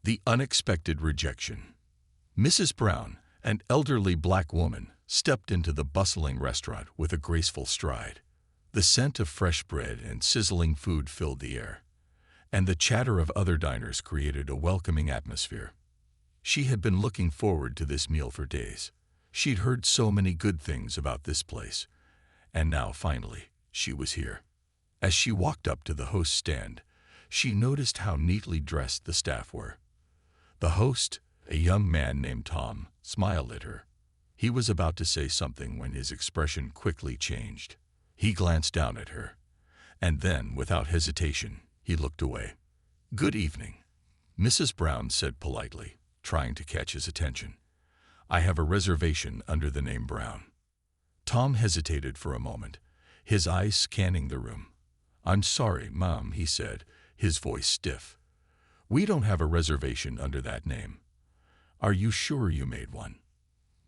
The unexpected rejection. Mrs. Brown, an elderly black woman, stepped into the bustling restaurant with a graceful stride. The scent of fresh bread and sizzling food filled the air, and the chatter of other diners created a welcoming atmosphere. She had been looking forward to this meal for days. She'd heard so many good things about this place, and now, finally, she was here. As she walked up to the host's stand, she noticed how neatly dressed the staff were. The host, a young man named Tom, smiled at her. He was about to say something when his expression quickly changed. He glanced down at her, and then, without hesitation, he looked away. "Good evening," Mrs. Brown said politely, trying to catch his attention. "I have a reservation under the name Brown." Tom hesitated for a moment, his eyes scanning the room. "I'm sorry, Mom," he said, his voice stiff. "We don't have a reservation under that name." "Are you sure you made one?"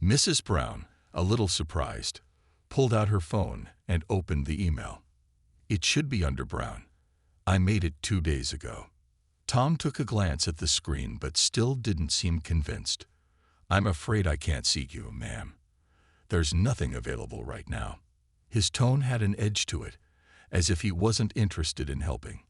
Mrs. Brown, a little surprised, pulled out her phone and opened the email. "It should be under Brown. I made it 2 days ago." Tom took a glance at the screen but still didn't seem convinced. "I'm afraid I can't seat you, ma'am. There's nothing available right now." His tone had an edge to it, as if he wasn't interested in helping.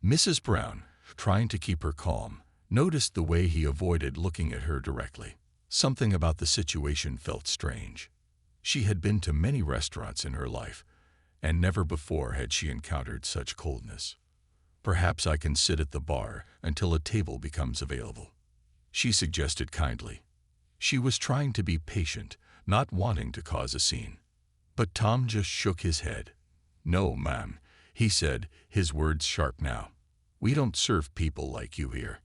Mrs. Brown, trying to keep her calm, noticed the way he avoided looking at her directly. Something about the situation felt strange. She had been to many restaurants in her life, and never before had she encountered such coldness. "Perhaps I can sit at the bar until a table becomes available," she suggested kindly. She was trying to be patient, not wanting to cause a scene. But Tom just shook his head. "No, ma'am," he said, his words sharp now. "We don't serve people like you here."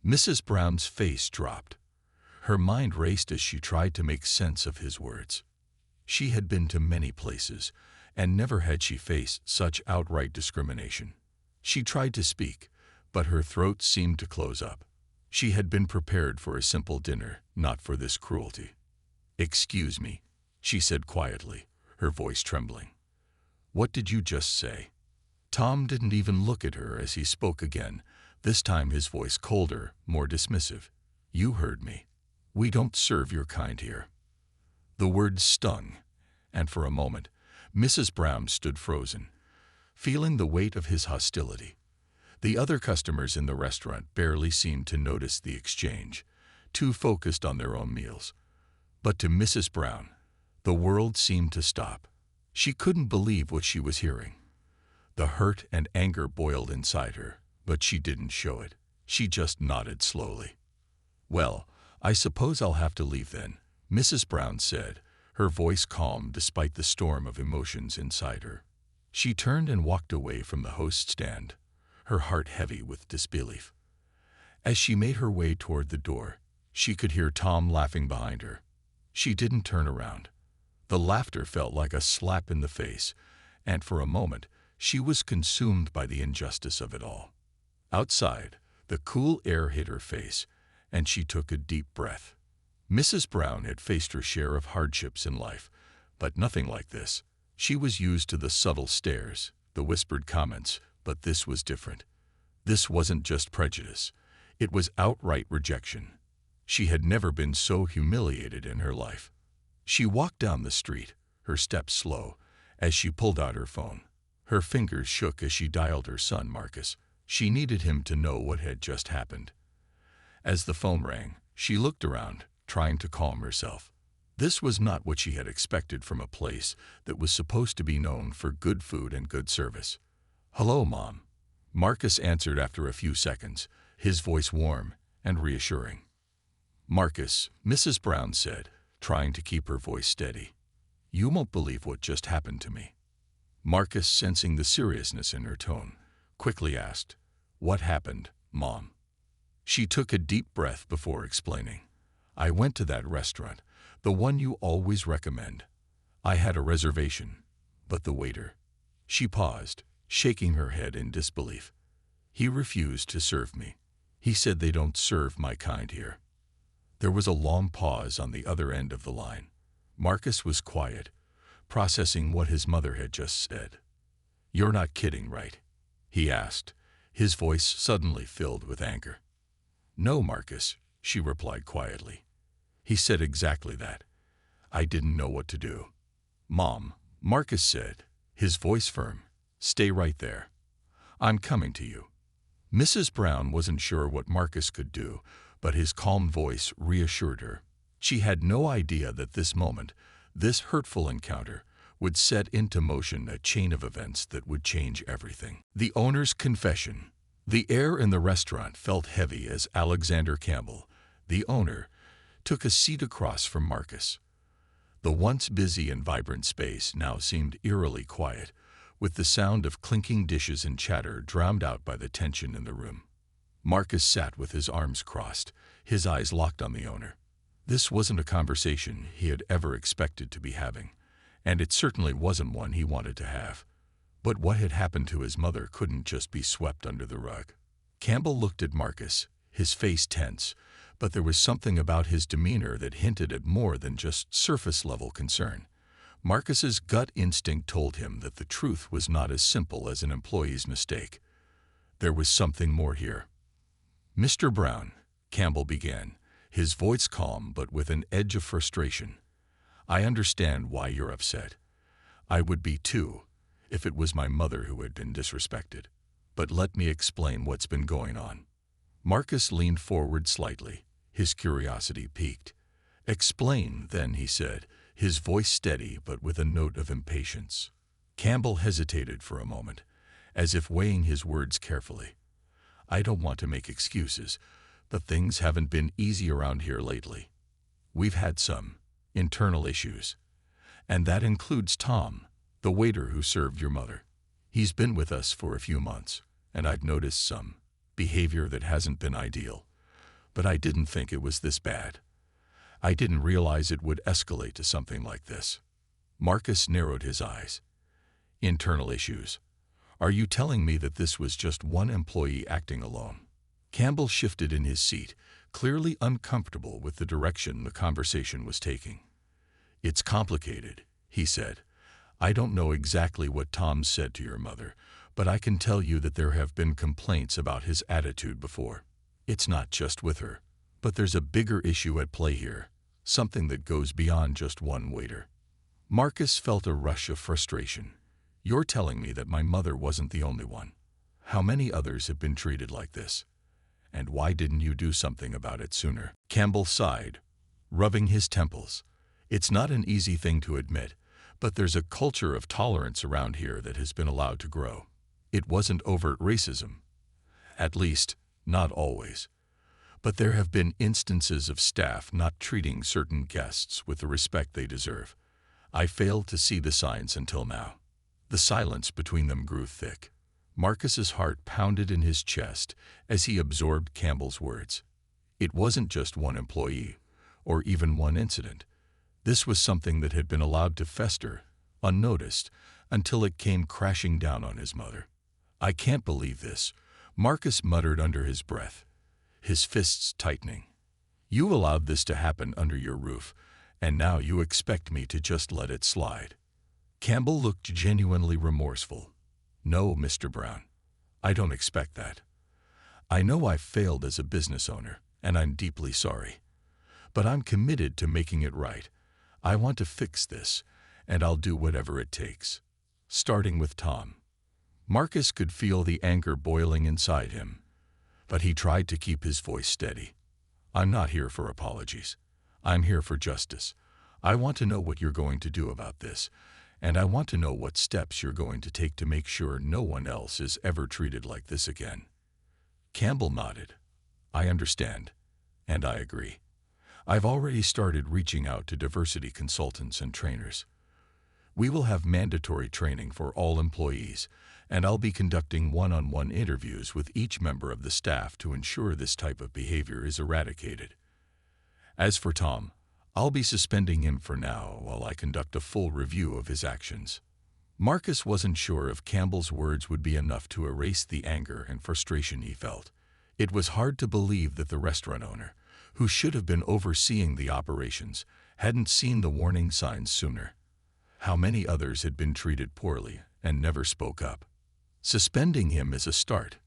Mrs. Brown's face dropped. Her mind raced as she tried to make sense of his words. She had been to many places, and never had she faced such outright discrimination. She tried to speak, but her throat seemed to close up. She had been prepared for a simple dinner, not for this cruelty. "Excuse me," she said quietly, her voice trembling. "What did you just say?" Tom didn't even look at her as he spoke again, this time his voice colder, more dismissive. "You heard me. We don't serve your kind here." The words stung, and for a moment, Mrs. Brown stood frozen, feeling the weight of his hostility. The other customers in the restaurant barely seemed to notice the exchange, too focused on their own meals. But to Mrs. Brown, the world seemed to stop. She couldn't believe what she was hearing. The hurt and anger boiled inside her, but she didn't show it. She just nodded slowly. "Well, I suppose I'll have to leave then," Mrs. Brown said, her voice calm despite the storm of emotions inside her. She turned and walked away from the host stand, her heart heavy with disbelief. As she made her way toward the door, she could hear Tom laughing behind her. She didn't turn around. The laughter felt like a slap in the face, and for a moment, she was consumed by the injustice of it all. Outside, the cool air hit her face, and she took a deep breath. Mrs. Brown had faced her share of hardships in life, but nothing like this. She was used to the subtle stares, the whispered comments, but this was different. This wasn't just prejudice. It was outright rejection. She had never been so humiliated in her life. She walked down the street, her steps slow, as she pulled out her phone. Her fingers shook as she dialed her son, Marcus. She needed him to know what had just happened. As the phone rang, she looked around, trying to calm herself. This was not what she had expected from a place that was supposed to be known for good food and good service. "Hello, Mom," Marcus answered after a few seconds, his voice warm and reassuring. "Marcus," Mrs. Brown said, trying to keep her voice steady. "You won't believe what just happened to me." Marcus, sensing the seriousness in her tone, quickly asked, "What happened, Mom?" She took a deep breath before explaining. "I went to that restaurant, the one you always recommend. I had a reservation, but the waiter—" She paused, shaking her head in disbelief. "He refused to serve me. He said they don't serve my kind here." There was a long pause on the other end of the line. Marcus was quiet, processing what his mother had just said. "You're not kidding, right?" he asked, his voice suddenly filled with anger. "No, Marcus," she replied quietly. "He said exactly that. I didn't know what to do." "Mom," Marcus said, his voice firm, "stay right there. I'm coming to you." Mrs. Brown wasn't sure what Marcus could do, but his calm voice reassured her. She had no idea that this moment, this hurtful encounter, would set into motion a chain of events that would change everything. The owner's confession. The air in the restaurant felt heavy as Alexander Campbell, the owner, took a seat across from Marcus. The once busy and vibrant space now seemed eerily quiet, with the sound of clinking dishes and chatter drowned out by the tension in the room. Marcus sat with his arms crossed, his eyes locked on the owner. This wasn't a conversation he had ever expected to be having, and it certainly wasn't one he wanted to have. But what had happened to his mother couldn't just be swept under the rug. Campbell looked at Marcus, his face tense, but there was something about his demeanor that hinted at more than just surface-level concern. Marcus's gut instinct told him that the truth was not as simple as an employee's mistake. There was something more here. "Mr. Brown," Campbell began, his voice calm but with an edge of frustration, "I understand why you're upset. I would be too, if it was my mother who had been disrespected. But let me explain what's been going on." Marcus leaned forward slightly, his curiosity piqued. "Explain, then," he said, his voice steady but with a note of impatience. Campbell hesitated for a moment, as if weighing his words carefully. "I don't want to make excuses, but things haven't been easy around here lately. We've had some internal issues, and that includes Tom, the waiter who served your mother. He's been with us for a few months, and I've noticed some behavior that hasn't been ideal. But I didn't think it was this bad. I didn't realize it would escalate to something like this." Marcus narrowed his eyes. "Internal issues. Are you telling me that this was just one employee acting alone?" Campbell shifted in his seat, clearly uncomfortable with the direction the conversation was taking. "It's complicated," he said. "I don't know exactly what Tom said to your mother, but I can tell you that there have been complaints about his attitude before. It's not just with her, but there's a bigger issue at play here, something that goes beyond just one waiter." Marcus felt a rush of frustration. "You're telling me that my mother wasn't the only one. How many others have been treated like this? And why didn't you do something about it sooner?" Campbell sighed, rubbing his temples. "It's not an easy thing to admit, but there's a culture of tolerance around here that has been allowed to grow. It wasn't overt racism. At least, not always. But there have been instances of staff not treating certain guests with the respect they deserve. I failed to see the signs until now." The silence between them grew thick. Marcus's heart pounded in his chest as he absorbed Campbell's words. It wasn't just one employee, or even one incident. This was something that had been allowed to fester, unnoticed, until it came crashing down on his mother. "I can't believe this," Marcus muttered under his breath, his fists tightening. "You allowed this to happen under your roof, and now you expect me to just let it slide." Campbell looked genuinely remorseful. "No, Mr. Brown, I don't expect that. I know I've failed as a business owner, and I'm deeply sorry. But I'm committed to making it right. I want to fix this, and I'll do whatever it takes. Starting with Tom." Marcus could feel the anger boiling inside him, but he tried to keep his voice steady. "I'm not here for apologies. I'm here for justice. I want to know what you're going to do about this, and I want to know what steps you're going to take to make sure no one else is ever treated like this again." Campbell nodded. "I understand, and I agree. I've already started reaching out to diversity consultants and trainers. We will have mandatory training for all employees, and I'll be conducting one-on-one interviews with each member of the staff to ensure this type of behavior is eradicated. As for Tom, I'll be suspending him for now while I conduct a full review of his actions." Marcus wasn't sure if Campbell's words would be enough to erase the anger and frustration he felt. It was hard to believe that the restaurant owner, who should have been overseeing the operations, hadn't seen the warning signs sooner. How many others had been treated poorly and never spoke up? "Suspending him is a start,"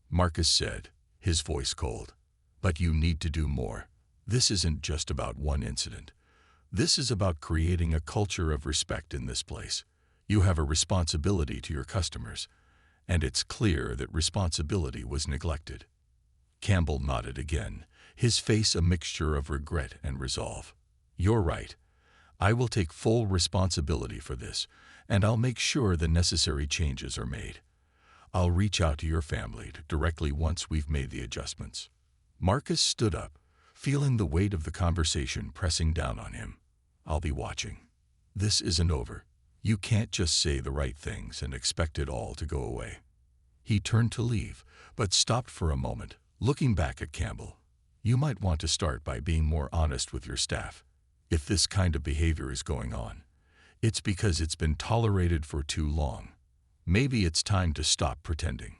Marcus said, his voice cold. But you need to do more. This isn't just about one incident. This is about creating a culture of respect in this place. You have a responsibility to your customers, and it's clear that responsibility was neglected. Campbell nodded again, his face a mixture of regret and resolve. You're right. I will take full responsibility for this, and I'll make sure the necessary changes are made. I'll reach out to your family directly once we've made the adjustments. Marcus stood up, feeling the weight of the conversation pressing down on him. I'll be watching. This isn't over. You can't just say the right things and expect it all to go away. He turned to leave, but stopped for a moment, looking back at Campbell. You might want to start by being more honest with your staff. If this kind of behavior is going on, it's because it's been tolerated for too long. Maybe it's time to stop pretending.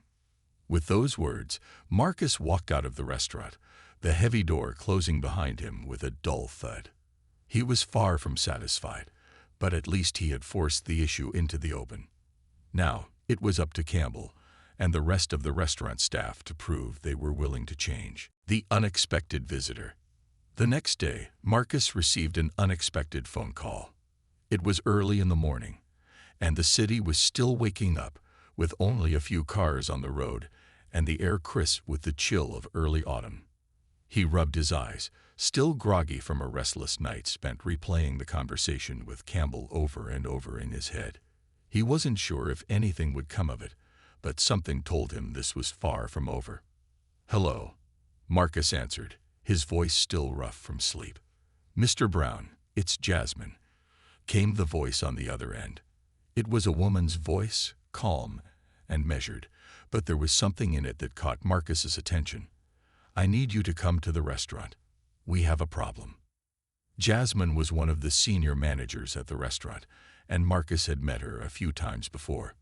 With those words, Marcus walked out of the restaurant, the heavy door closing behind him with a dull thud. He was far from satisfied, but at least he had forced the issue into the open. Now, it was up to Campbell and the rest of the restaurant staff to prove they were willing to change. The unexpected visitor. The next day, Marcus received an unexpected phone call. It was early in the morning, and the city was still waking up with only a few cars on the road and the air crisp with the chill of early autumn. He rubbed his eyes, still groggy from a restless night spent replaying the conversation with Campbell over and over in his head. He wasn't sure if anything would come of it, but something told him this was far from over. "Hello," Marcus answered, his voice still rough from sleep. "Mr. Brown, it's Jasmine," came the voice on the other end. It was a woman's voice, calm and measured, but there was something in it that caught Marcus's attention. "I need you to come to the restaurant. We have a problem." Jasmine was one of the senior managers at the restaurant, and Marcus had met her a few times before.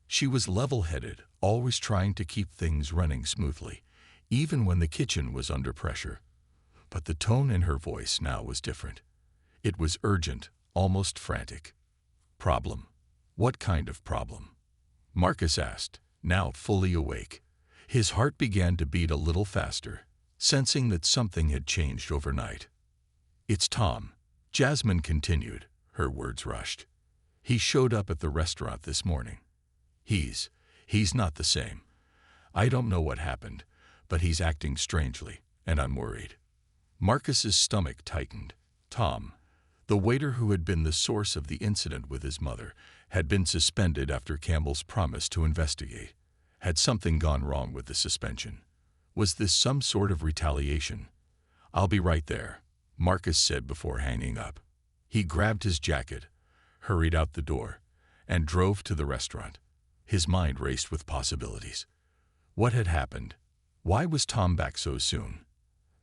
She was level-headed, always trying to keep things running smoothly, even when the kitchen was under pressure. But the tone in her voice now was different. It was urgent, almost frantic. "Problem? What kind of problem?" Marcus asked, now fully awake. His heart began to beat a little faster, sensing that something had changed overnight. "It's Tom," Jasmine continued, her words rushed. "He showed up at the restaurant this morning. He's not the same. I don't know what happened, but he's acting strangely, and I'm worried." Marcus's stomach tightened. Tom, the waiter who had been the source of the incident with his mother, had been suspended after Campbell's promise to investigate. Had something gone wrong with the suspension? Was this some sort of retaliation? "I'll be right there," Marcus said before hanging up. He grabbed his jacket, hurried out the door, and drove to the restaurant. His mind raced with possibilities. What had happened? Why was Tom back so soon?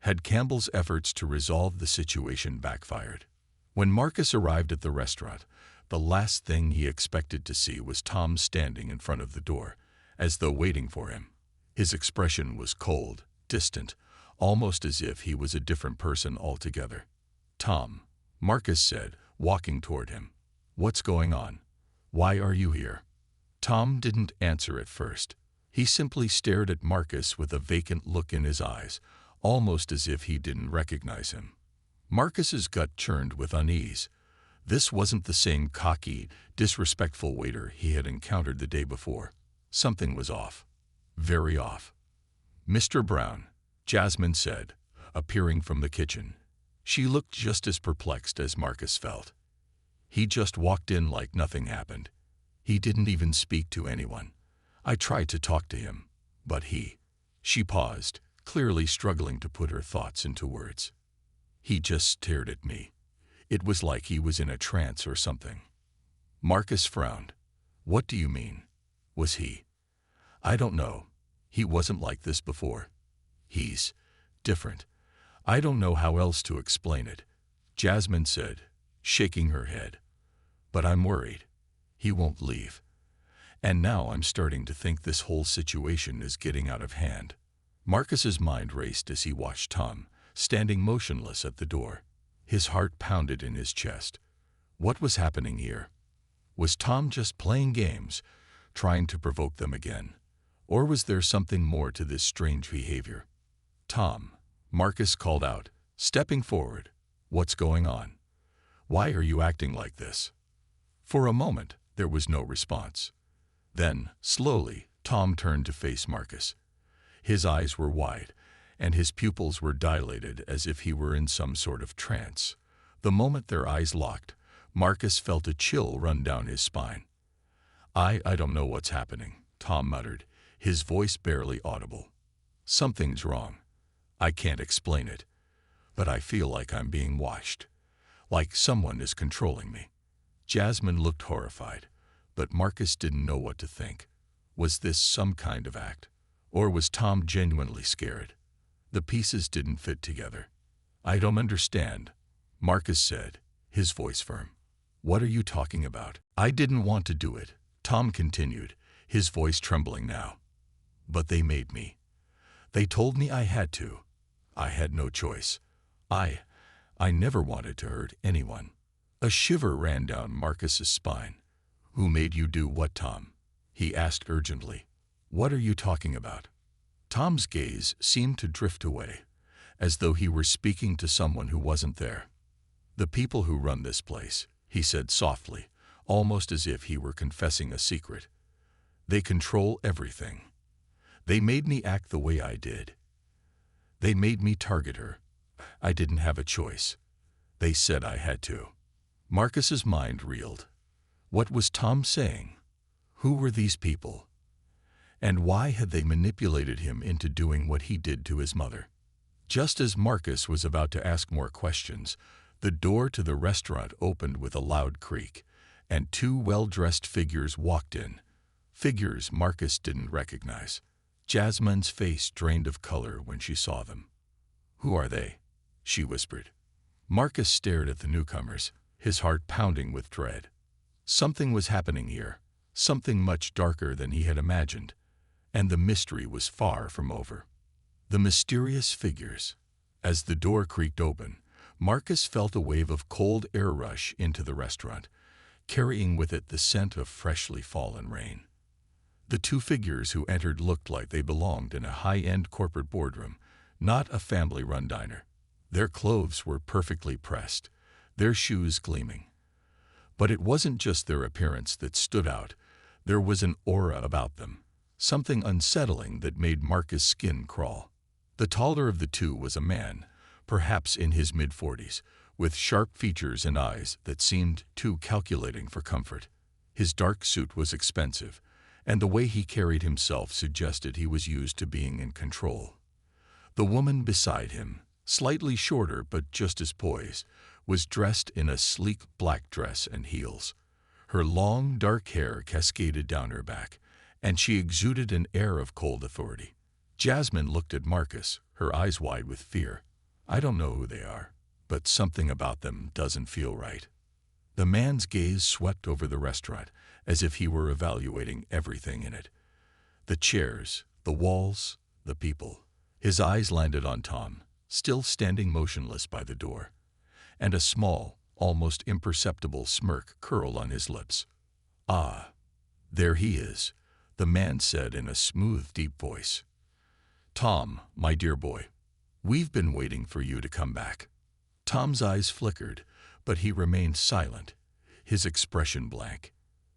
Had Campbell's efforts to resolve the situation backfired? When Marcus arrived at the restaurant, the last thing he expected to see was Tom standing in front of the door, as though waiting for him. His expression was cold, distant, almost as if he was a different person altogether. "Tom," Marcus said, walking toward him. "What's going on? Why are you here?" Tom didn't answer at first. He simply stared at Marcus with a vacant look in his eyes, almost as if he didn't recognize him. Marcus's gut churned with unease. This wasn't the same cocky, disrespectful waiter he had encountered the day before. Something was off. Very off. "Mr. Brown," Jasmine said, appearing from the kitchen. She looked just as perplexed as Marcus felt. "He just walked in like nothing happened. He didn't even speak to anyone. I tried to talk to him, but She paused, clearly struggling to put her thoughts into words. "He just stared at me. It was like he was in a trance or something." Marcus frowned. "What do you mean? Was he?" "I don't know. He wasn't like this before. He's different. I don't know how else to explain it," Jasmine said, shaking her head. "But I'm worried. He won't leave. And now I'm starting to think this whole situation is getting out of hand." Marcus's mind raced as he watched Tom, standing motionless at the door. His heart pounded in his chest. What was happening here? Was Tom just playing games, trying to provoke them again? Or was there something more to this strange behavior? "Tom," Marcus called out, stepping forward. "What's going on? Why are you acting like this?" For a moment, there was no response. Then, slowly, Tom turned to face Marcus. His eyes were wide, and his pupils were dilated as if he were in some sort of trance. The moment their eyes locked, Marcus felt a chill run down his spine. I don't know what's happening," Tom muttered, his voice barely audible. "Something's wrong. I can't explain it, but I feel like I'm being watched, like someone is controlling me." Jasmine looked horrified, but Marcus didn't know what to think. Was this some kind of act, or was Tom genuinely scared? The pieces didn't fit together. "I don't understand," Marcus said, his voice firm. "What are you talking about?" "I didn't want to do it," Tom continued, his voice trembling now. "But they made me. They told me I had to. I had no choice. I never wanted to hurt anyone." A shiver ran down Marcus's spine. "Who made you do what, Tom?" he asked urgently. "What are you talking about?" Tom's gaze seemed to drift away, as though he were speaking to someone who wasn't there. "The people who run this place," he said softly, almost as if he were confessing a secret. "They control everything. They made me act the way I did. They made me target her. I didn't have a choice. They said I had to." Marcus's mind reeled. What was Tom saying? Who were these people? And why had they manipulated him into doing what he did to his mother? Just as Marcus was about to ask more questions, the door to the restaurant opened with a loud creak, and two well-dressed figures walked in. Figures Marcus didn't recognize. Jasmine's face drained of color when she saw them. "Who are they?" she whispered. Marcus stared at the newcomers, his heart pounding with dread. Something was happening here, something much darker than he had imagined, and the mystery was far from over. The mysterious figures. As the door creaked open, Marcus felt a wave of cold air rush into the restaurant, carrying with it the scent of freshly fallen rain. The two figures who entered looked like they belonged in a high-end corporate boardroom, not a family-run diner. Their clothes were perfectly pressed, their shoes gleaming. But it wasn't just their appearance that stood out. There was an aura about them, something unsettling that made Marcus' skin crawl. The taller of the two was a man, perhaps in his mid-40s, with sharp features and eyes that seemed too calculating for comfort. His dark suit was expensive, and the way he carried himself suggested he was used to being in control. The woman beside him, slightly shorter but just as poised, was dressed in a sleek black dress and heels. Her long, dark hair cascaded down her back, and she exuded an air of cold authority. Jasmine looked at Marcus, her eyes wide with fear. "I don't know who they are, but something about them doesn't feel right." The man's gaze swept over the restaurant, as if he were evaluating everything in it. The chairs, the walls, the people. His eyes landed on Tom, still standing motionless by the door, and a small, almost imperceptible smirk curled on his lips. "Ah, there he is," the man said in a smooth, deep voice. "Tom, my dear boy, we've been waiting for you to come back." Tom's eyes flickered, but he remained silent, his expression blank.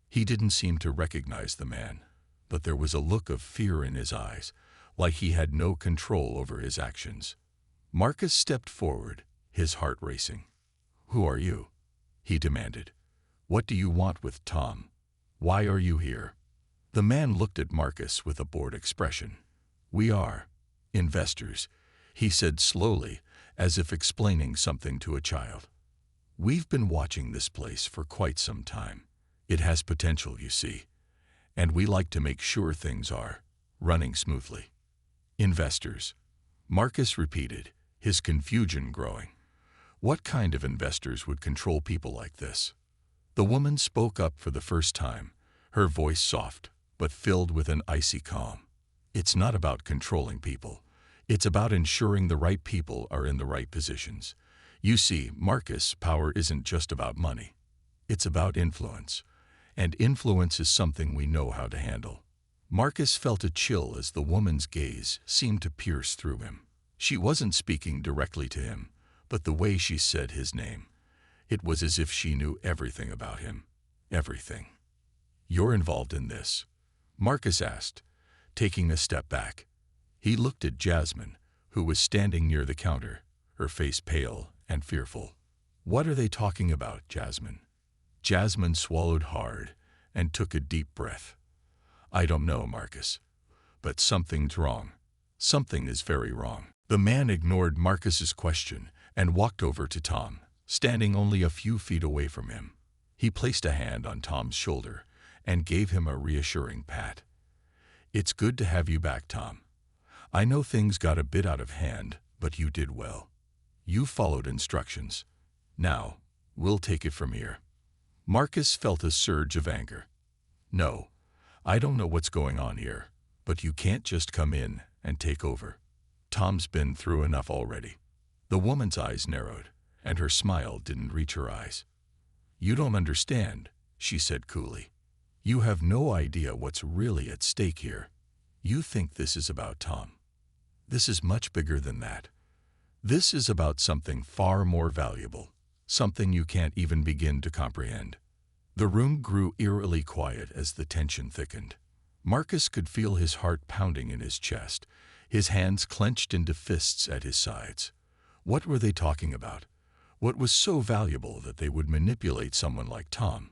He didn't seem to recognize the man, but there was a look of fear in his eyes, like he had no control over his actions. Marcus stepped forward, his heart racing. "Who are you?" he demanded. "What do you want with Tom? Why are you here?" The man looked at Marcus with a bored expression. "We are investors," he said slowly, as if explaining something to a child. "We've been watching this place for quite some time. It has potential, you see, and we like to make sure things are running smoothly." "Investors," Marcus repeated, his confusion growing. What kind of investors would control people like this? The woman spoke up for the first time, her voice soft, but filled with an icy calm. "It's not about controlling people. It's about ensuring the right people are in the right positions. You see, Marcus, power isn't just about money. It's about influence. And influence is something we know how to handle." Marcus felt a chill as the woman's gaze seemed to pierce through him. She wasn't speaking directly to him, but the way she said his name, it was as if she knew everything about him. Everything. "You're involved in this?" Marcus asked, taking a step back. He looked at Jasmine, who was standing near the counter, her face pale and fearful. "What are they talking about, Jasmine?" Jasmine swallowed hard and took a deep breath. "I don't know, Marcus, but something's wrong. Something is very wrong." The man ignored Marcus's question and walked over to Tom, standing only a few feet away from him. He placed a hand on Tom's shoulder and gave him a reassuring pat. "It's good to have you back, Tom. I know things got a bit out of hand, but you did well. You followed instructions. Now, we'll take it from here." Marcus felt a surge of anger. "No, I don't know what's going on here, but you can't just come in and take over. Tom's been through enough already." The woman's eyes narrowed, and her smile didn't reach her eyes. "You don't understand," she said coolly. "You have no idea what's really at stake here. You think this is about Tom. This is much bigger than that. This is about something far more valuable, something you can't even begin to comprehend." The room grew eerily quiet as the tension thickened. Marcus could feel his heart pounding in his chest, his hands clenched into fists at his sides. What were they talking about? What was so valuable that they would manipulate someone like Tom?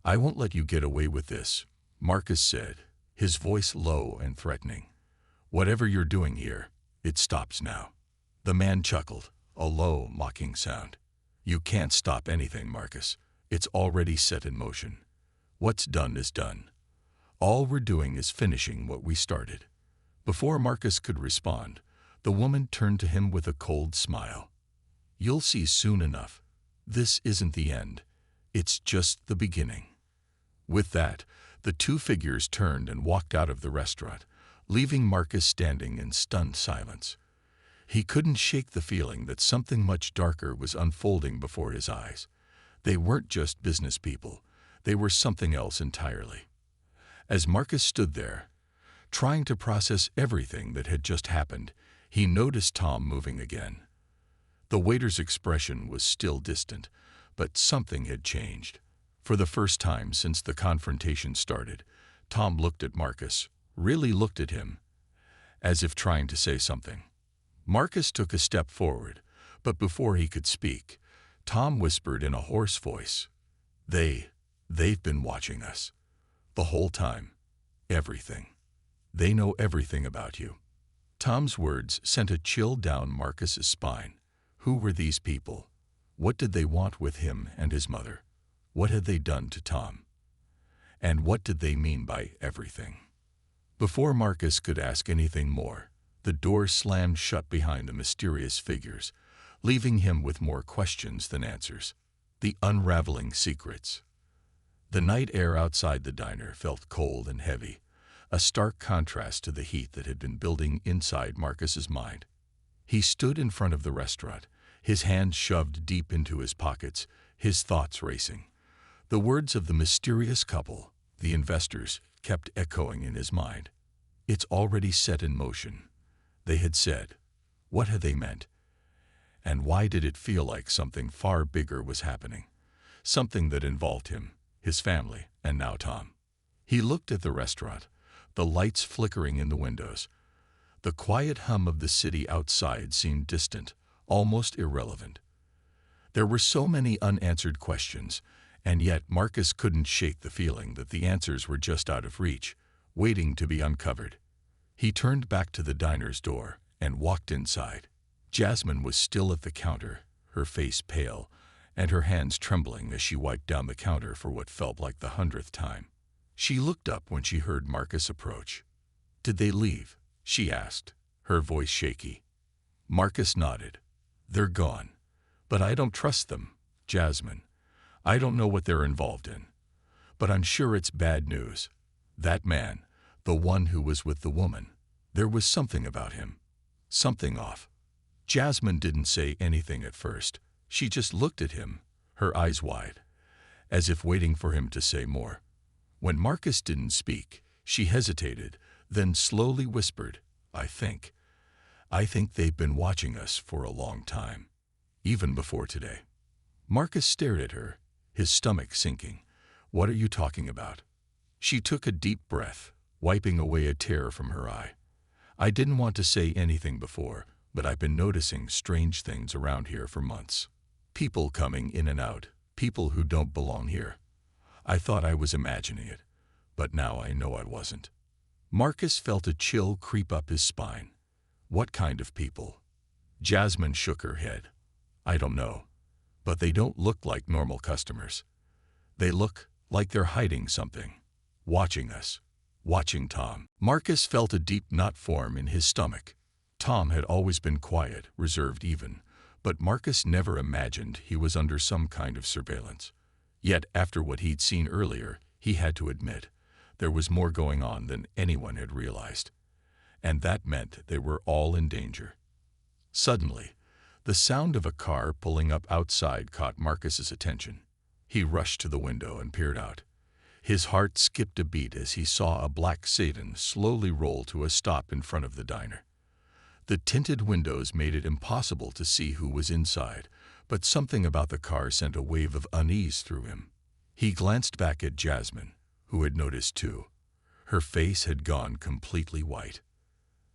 "I won't let you get away with this," Marcus said, his voice low and threatening. "Whatever you're doing here, it stops now." The man chuckled, a low, mocking sound. "You can't stop anything, Marcus. It's already set in motion. What's done is done. All we're doing is finishing what we started." Before Marcus could respond, the woman turned to him with a cold smile. "You'll see soon enough. This isn't the end. It's just the beginning." With that, the two figures turned and walked out of the restaurant, leaving Marcus standing in stunned silence. He couldn't shake the feeling that something much darker was unfolding before his eyes. They weren't just business people. They were something else entirely. As Marcus stood there, trying to process everything that had just happened, he noticed Tom moving again. The waiter's expression was still distant, but something had changed. For the first time since the confrontation started, Tom looked at Marcus, really looked at him, as if trying to say something. Marcus took a step forward, but before he could speak, Tom whispered in a hoarse voice, They've been watching us. The whole time. Everything. They know everything about you." Tom's words sent a chill down Marcus's spine. Who were these people? What did they want with him and his mother? What had they done to Tom? And what did they mean by everything? Before Marcus could ask anything more, the door slammed shut behind the mysterious figures, leaving him with more questions than answers. The unraveling secrets. The night air outside the diner felt cold and heavy, a stark contrast to the heat that had been building inside Marcus's mind. He stood in front of the restaurant, his hands shoved deep into his pockets, his thoughts racing. The words of the mysterious couple, the investors, kept echoing in his mind. "It's already set in motion," they had said. What had they meant? And why did it feel like something far bigger was happening? Something that involved him, his family, and now Tom. He looked at the restaurant, the lights flickering in the windows. The quiet hum of the city outside seemed distant, almost irrelevant. There were so many unanswered questions, and yet Marcus couldn't shake the feeling that the answers were just out of reach, waiting to be uncovered. He turned back to the diner's door and walked inside. Jasmine was still at the counter, her face pale, and her hands trembling as she wiped down the counter for what felt like the 100th time. She looked up when she heard Marcus approach. "Did they leave?" she asked, her voice shaky. Marcus nodded. "They're gone. But I don't trust them, Jasmine. I don't know what they're involved in. But I'm sure it's bad news. That man, the one who was with the woman, there was something about him. Something off." Jasmine didn't say anything at first. She just looked at him, her eyes wide, as if waiting for him to say more. When Marcus didn't speak, she hesitated, then slowly whispered, I think I think they've been watching us for a long time, even before today. Marcus stared at her, his stomach sinking. What are you talking about? She took a deep breath, wiping away a tear from her eye. I didn't want to say anything before, but I've been noticing strange things around here for months. People coming in and out, people who don't belong here. I thought I was imagining it, but now I know I wasn't. Marcus felt a chill creep up his spine. What kind of people? Jasmine shook her head. I don't know, but they don't look like normal customers. They look like they're hiding something. Watching us. Watching Tom. Marcus felt a deep knot form in his stomach. Tom had always been quiet, reserved even, but Marcus never imagined he was under some kind of surveillance. Yet, after what he'd seen earlier, he had to admit, there was more going on than anyone had realized. And that meant they were all in danger. Suddenly, the sound of a car pulling up outside caught Marcus's attention. He rushed to the window and peered out. His heart skipped a beat as he saw a black sedan slowly roll to a stop in front of the diner. The tinted windows made it impossible to see who was inside, but something about the car sent a wave of unease through him. He glanced back at Jasmine, who had noticed too. Her face had gone completely white.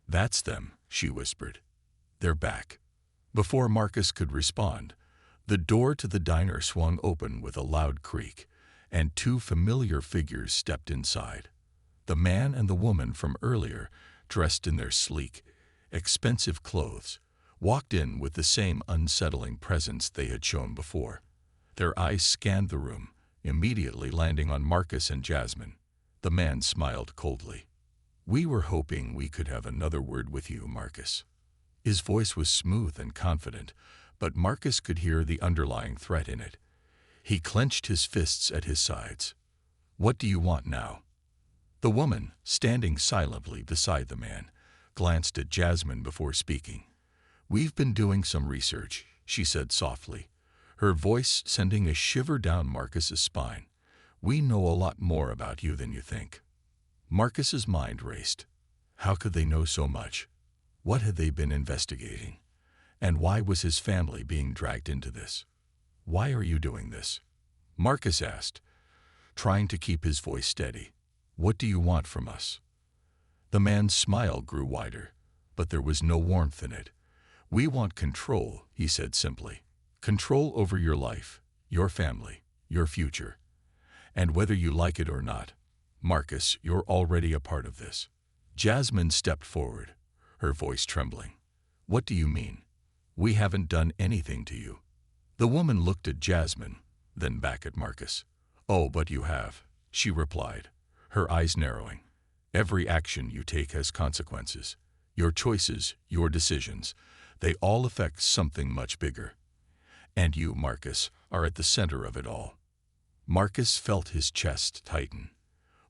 That's them, she whispered. They're back. Before Marcus could respond, the door to the diner swung open with a loud creak, and two familiar figures stepped inside. The man and the woman from earlier, dressed in their sleek, expensive clothes, walked in with the same unsettling presence they had shown before. Their eyes scanned the room, immediately landing on Marcus and Jasmine. The man smiled coldly. We were hoping we could have another word with you, Marcus. His voice was smooth and confident, but Marcus could hear the underlying threat in it. He clenched his fists at his sides. What do you want now? The woman, standing silently beside the man, glanced at Jasmine before speaking. We've been doing some research, she said softly, her voice sending a shiver down Marcus's spine. We know a lot more about you than you think. Marcus's mind raced. How could they know so much? What had they been investigating? And why was his family being dragged into this? Why are you doing this? Marcus asked, trying to keep his voice steady. What do you want from us? The man's smile grew wider, but there was no warmth in it. We want control, he said simply. Control over your life, your family, your future. And whether you like it or not, Marcus, you're already a part of this. Jasmine stepped forward, her voice trembling. What do you mean? We haven't done anything to you. The woman looked at Jasmine, then back at Marcus. Oh, but you have, she replied, her eyes narrowing. Every action you take has consequences. Your choices, your decisions, they all affect something much bigger. And you, Marcus, are at the center of it all. Marcus felt his chest tighten.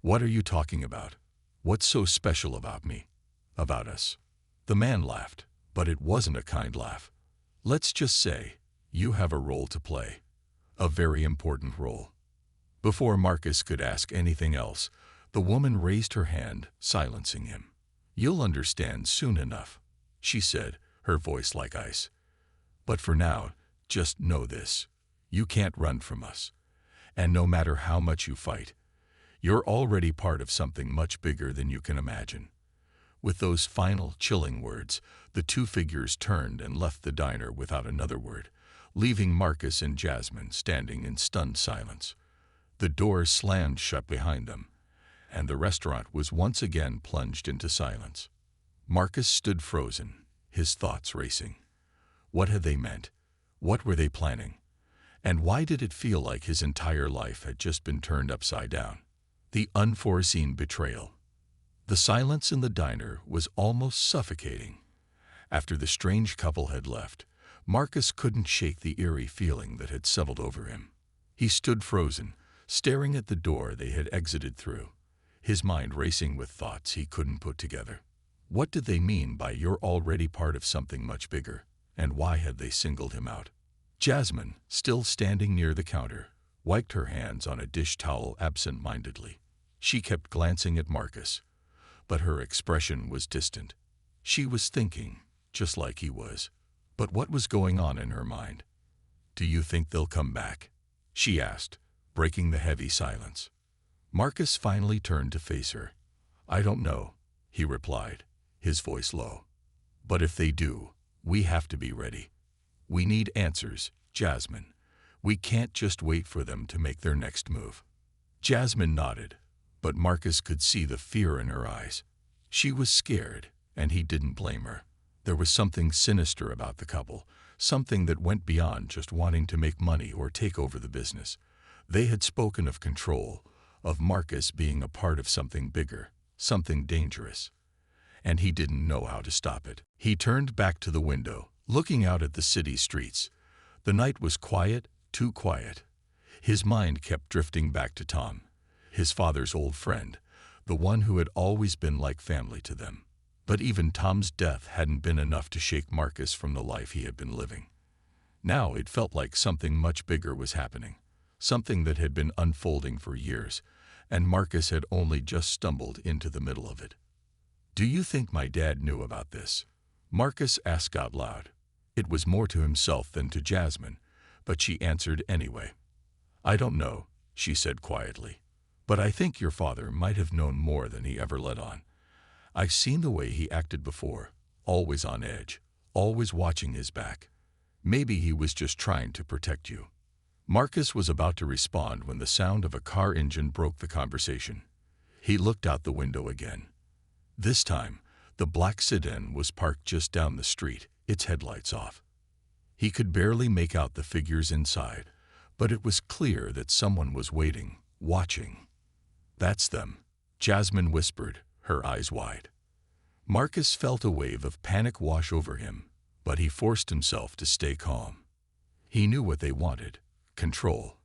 What are you talking about? What's so special about me? About us? The man laughed, but it wasn't a kind laugh. Let's just say, you have a role to play. A very important role. Before Marcus could ask anything else, the woman raised her hand, silencing him. You'll understand soon enough, she said, her voice like ice. But for now, just know this. You can't run from us. And no matter how much you fight, you're already part of something much bigger than you can imagine. With those final, chilling words, the two figures turned and left the diner without another word, leaving Marcus and Jasmine standing in stunned silence. The door slammed shut behind them, and the restaurant was once again plunged into silence. Marcus stood frozen, his thoughts racing. What had they meant? What were they planning? And why did it feel like his entire life had just been turned upside down? The unforeseen betrayal. The silence in the diner was almost suffocating. After the strange couple had left, Marcus couldn't shake the eerie feeling that had settled over him. He stood frozen, staring at the door they had exited through, his mind racing with thoughts he couldn't put together. What did they mean by "you're already part of something much bigger"? And why had they singled him out? Jasmine, still standing near the counter, wiped her hands on a dish towel absent-mindedly. She kept glancing at Marcus, but her expression was distant. She was thinking, just like he was. But what was going on in her mind? "Do you think they'll come back?" she asked, breaking the heavy silence. Marcus finally turned to face her. "I don't know," he replied, his voice low. "But if they do, we have to be ready. We need answers, Jasmine. We can't just wait for them to make their next move." Jasmine nodded, but Marcus could see the fear in her eyes. She was scared, and he didn't blame her. There was something sinister about the couple, something that went beyond just wanting to make money or take over the business. They had spoken of control, of Marcus being a part of something bigger, something dangerous. And he didn't know how to stop it. He turned back to the window, looking out at the city streets. The night was quiet, too quiet. His mind kept drifting back to Tom, his father's old friend, the one who had always been like family to them. But even Tom's death hadn't been enough to shake Marcus from the life he had been living. Now it felt like something much bigger was happening, something that had been unfolding for years, and Marcus had only just stumbled into the middle of it. "Do you think my dad knew about this?" Marcus asked out loud. It was more to himself than to Jasmine, but she answered anyway. "I don't know," she said quietly, "but I think your father might have known more than he ever let on. I've seen the way he acted before, always on edge, always watching his back. Maybe he was just trying to protect you." Marcus was about to respond when the sound of a car engine broke the conversation. He looked out the window again. This time, the black sedan was parked just down the street, its headlights off. He could barely make out the figures inside, but it was clear that someone was waiting, watching. "That's them," Jasmine whispered, her eyes wide. Marcus felt a wave of panic wash over him, but he forced himself to stay calm. He knew what they wanted, control.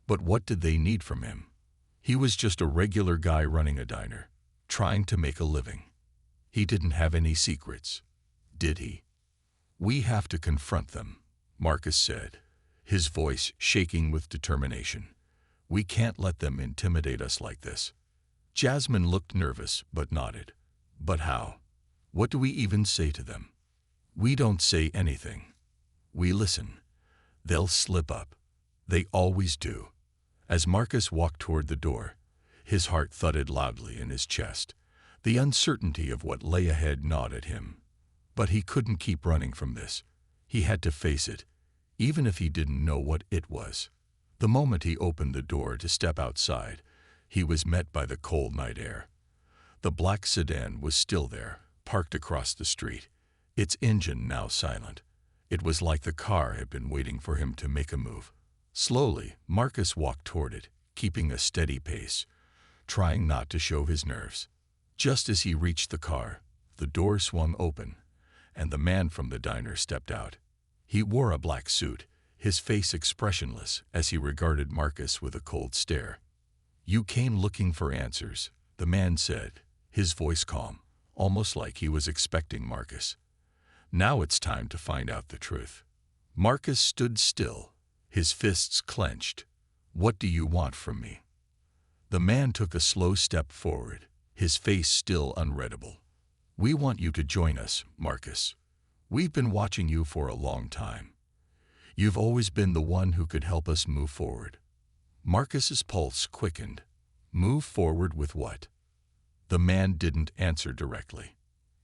But what did they need from him? He was just a regular guy running a diner, trying to make a living. He didn't have any secrets, did he? "We have to confront them," Marcus said, his voice shaking with determination. "We can't let them intimidate us like this." Jasmine looked nervous but nodded. "But how? What do we even say to them?" "We don't say anything. We listen. They'll slip up. They always do." As Marcus walked toward the door, his heart thudded loudly in his chest. The uncertainty of what lay ahead gnawed at him. But he couldn't keep running from this. He had to face it, even if he didn't know what it was. The moment he opened the door to step outside, he was met by the cold night air. The black sedan was still there, parked across the street, its engine now silent. It was like the car had been waiting for him to make a move. Slowly, Marcus walked toward it, keeping a steady pace, trying not to show his nerves. Just as he reached the car, the door swung open, and the man from the diner stepped out. He wore a black suit, his face expressionless as he regarded Marcus with a cold stare. "You came looking for answers," the man said, his voice calm, almost like he was expecting Marcus. "Now it's time to find out the truth." Marcus stood still, his fists clenched. "What do you want from me?" The man took a slow step forward, his face still unreadable. "We want you to join us, Marcus. We've been watching you for a long time. You've always been the one who could help us move forward." Marcus's pulse quickened. Move forward with what? The man didn't answer directly.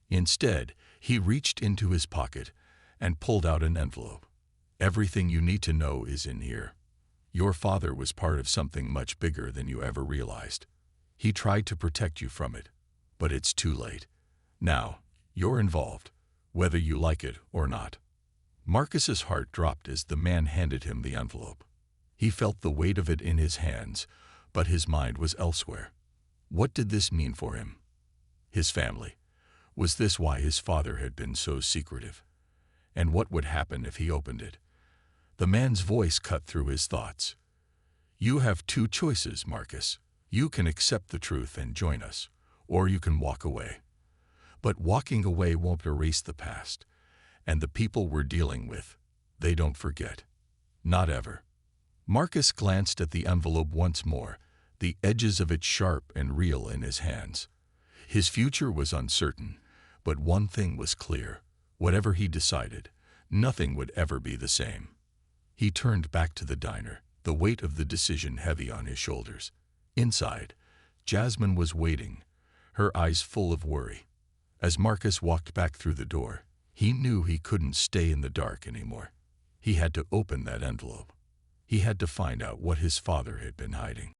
Instead, he reached into his pocket and pulled out an envelope. "Everything you need to know is in here. Your father was part of something much bigger than you ever realized. He tried to protect you from it, but it's too late. Now, you're involved, whether you like it or not." Marcus's heart dropped as the man handed him the envelope. He felt the weight of it in his hands, but his mind was elsewhere. What did this mean for him? His family. Was this why his father had been so secretive? And what would happen if he opened it? The man's voice cut through his thoughts. "You have two choices, Marcus. You can accept the truth and join us, or you can walk away. But walking away won't erase the past, and the people we're dealing with, they don't forget. Not ever." Marcus glanced at the envelope once more, the edges of it sharp and real in his hands. His future was uncertain, but one thing was clear. Whatever he decided, nothing would ever be the same. He turned back to the diner, the weight of the decision heavy on his shoulders. Inside, Jasmine was waiting, her eyes full of worry. As Marcus walked back through the door, he knew he couldn't stay in the dark anymore. He had to open that envelope. He had to find out what his father had been hiding.